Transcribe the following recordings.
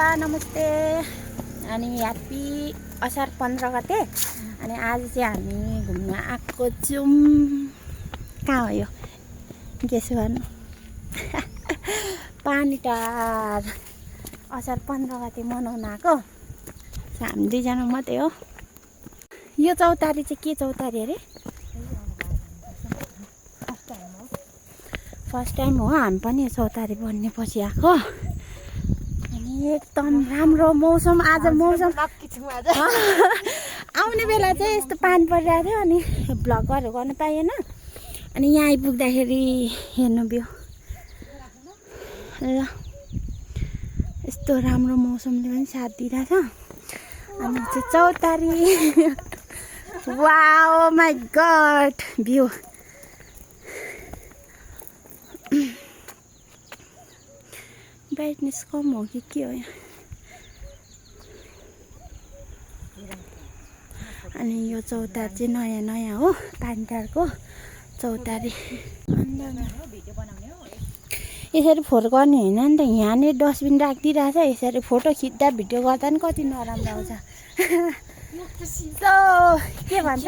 बुवा नमस्ते। अनि ह्याप्पी असार 15 गते। अनि आज चाहिँ हामी घुम्न आएको छौँ। कहाँ हो यो गेस गर्नु? पानीटार असार 15 गते मनाउन आएको। हामी दुईजना मात्रै हो। यो चौतारी चाहिँ के चौतारी अरे? फर्स्ट टाइम हो हामी पनि चौतारी बन्नेपछि आएको। अनि एकदम राम्रो मौसम आज। मौसम आउने बेला चाहिँ यस्तो पानी परिरहेको थियो अनि भ्लगहरू गर्न पाइएन। अनि यहाँ आइपुग्दाखेरि हेर्नु भ्यू ल, यस्तो राम्रो मौसमले पनि साथ दिइरहेछ। अनि चाहिँ चौतारी wow my God view. Brightness कम हो कि के हो यहाँ? अनि यो चौतारी चाहिँ नयाँ नयाँ हो, पानीटारको चौतारी। यसरी फोटो गर्ने होइन नि त, यहाँनिर डस्टबिन राखिदिइरहेछ। यसरी फोटो खिच्दा भिडियो गर्दा नि कति नराम्रो आउँछ। के भन्छ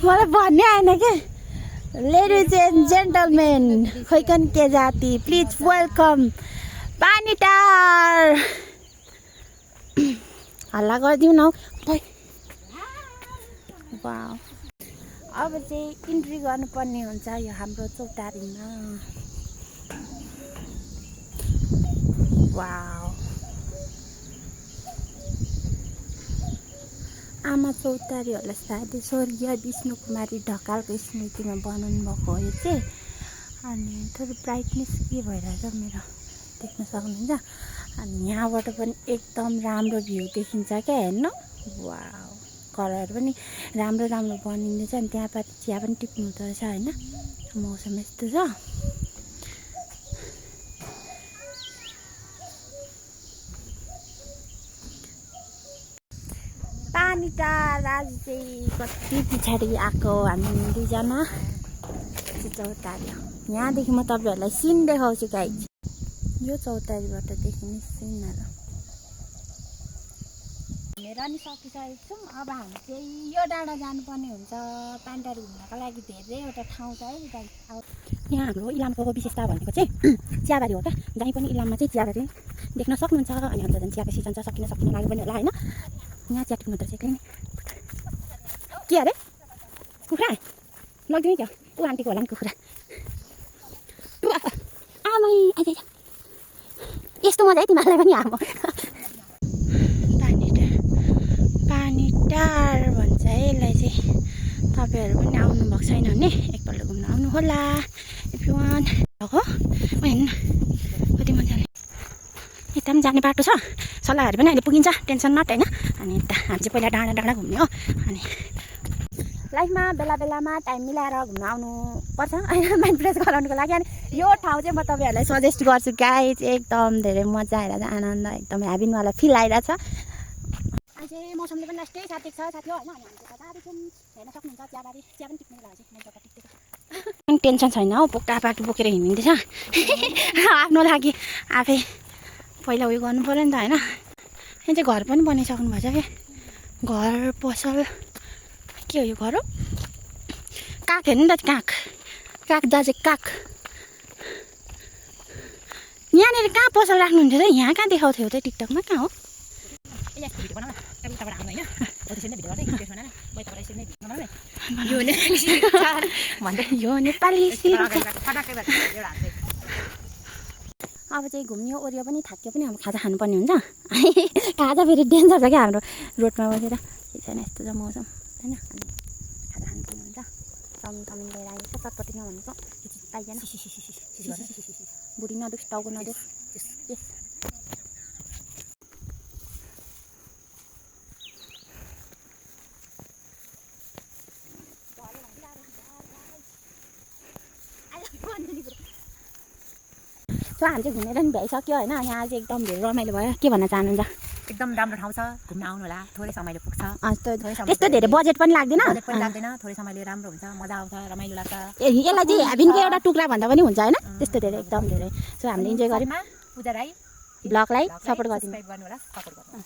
मलाई भन्ने आएन के? लेडिज एन्ड जेन्टलमेन खोइकन के जाति प्लिज वेलकम पानीटार। हल्ला गरिदिउँ न। वाउ, अब चाहिँ इन्ट्री गर्नुपर्ने हुन्छ यो हाम्रो चौतारीमा। वाउ, आमा चौतारीहरूलाई सायद स्वर्गीय विष्णु कुमारी ढकालको स्मृतिमा बनाउनु भएको हो यो चाहिँ। अनि थोरै ब्राइटनेस के भइरहेछ मेरो देख्न सक्नुहुन्छ। अनि यहाँबाट पनि एकदम राम्रो भ्यू देखिन्छ क्या, हेर्नु। वाउ, कलर पनि राम्रो राम्रो बनिँदैछ। अनि त्यहाँपट्टि चिया पनि टिप्नु हुँदो रहेछ होइन। मौसम यस्तो छ। पानीटार आज चाहिँ कति पछाडि आएको हामी दुईजना चौतारी। यहाँदेखि म तपाईँहरूलाई सिन देखाउँछु गाइज। यो चौतारीबाट देखिने सिनहरू हेर नि सकिसकेको छौँ। अब हामी चाहिँ यो डाँडा जानुपर्ने हुन्छ पानीटार घुम्नको लागि। धेरैवटा ठाउँ छ है गाइज। यहाँ हाम्रो इलामको विशेषता भनेको चाहिँ चियाबारी हो क्या। जहीँ पनि इलाममा चाहिँ चियाबारी देख्न सक्नुहुन्छ। अनि हाम्रो झन् चियाको सिजन छ, सकिन लाग्यो पनि होला होइन। यहाँ चिया टिप्नु पर्छ एक्लै नै। के अरे कुखुरा लगिदिने क्या? ऊ आन्टीको होला नि कुखुरा। आमै आइज यस्तो मजा है तिमीहरूलाई पनि आमा। पानीटार भन्छ है यसलाई चाहिँ। तपाईँहरू पनि आउनुभएको छैन भने एकपल्ट घुम्न आउनु होला इफ यु वान्ट। हो हेर्नु कति मजाले। यता पनि जाने बाटो छ, सल्लाहहरू पनि अहिले पुगिन्छ, टेन्सन नट होइन। अनि यता हामी चाहिँ पहिला डाँडा डाँडा घुम्ने हो। अनि लाइफमा बेला बेलामा टाइम मिलाएर घुम्न आउनु पर्छ होइन, माइन्ड फ्रेस गराउनुको लागि। अनि यो ठाउँ चाहिँ म तपाईँहरूलाई सजेस्ट गर्छु गाइज। एकदम धेरै मजा आइरहेछ, आनन्द एकदम ह्याबिनवाला फिल आइरहेछ। अझै मौसमले पनि लास्टै साथी छ साथी हो होइन। अनि हामी चाहिँ हेर्न सक्नुहुन्छ चियाबारी, चिया पनि टिप्नु लागि चाहिँ टेन्सन छैन हौ। पोकापाकी बोकेर हिँडिँदैछ आफ्नो लागि। आफै पहिला उयो गर्नु पऱ्यो नि त होइन। यहाँ चाहिँ घर पनि बनाइसक्नु भएको छ क्या। घर पसल के हो यो घर? हो काग हेर्नु नि त, काग काग दाजे काग। यहाँनिर कहाँ पसल राख्नुहुन्छ त? यहाँ कहाँ देखाउँथ्यो त टिकटकमा? कहाँ हो? यो नेपाली। अब चाहिँ घुम्यो ओरियो पनि थाक्यो पनि अब खाजा खानुपर्ने हुन्छ। खाजा फेरि डेन्जर छ क्या हाम्रो रोडमा बसेर। के छैन यस्तो छ मौसम होइन। अनि खाजा खानुपर्ने हुन्छ। चाउमिन चाउमिन लिएर आएको छ चटपटीमा भनेको यो चिज पाइएन। बुढी नदुख टाउको नदुख। यस सो हामी चाहिँ घुमेर नि भ्याइसक्यो होइन। यहाँ चाहिँ एकदम धेरै रमाइलो भयो। के भन्न चाहनुहुन्छ? एकदम राम्रो ठाउँ छ, घुम्न आउनु होला। थोरै समयले पुग्छ, त्यस्तो धेरै बजेट पनि लाग्दैन। थोरै समयले राम्रो हुन्छ, मजा आउँछ, रमाइलो लाग्छ। यसलाई चाहिँ ह्याबिनको एउटा टुक्रा भन्दा पनि हुन्छ होइन। त्यस्तो धेरै एकदम धेरै। सो हामीले इन्जोय गऱ्यौँ। पूजा राई ब्लगलाई ब्लगलाई सपोर्ट गरिदिनु सब्सक्राइब गर्नु होला सपोर्ट गर्नु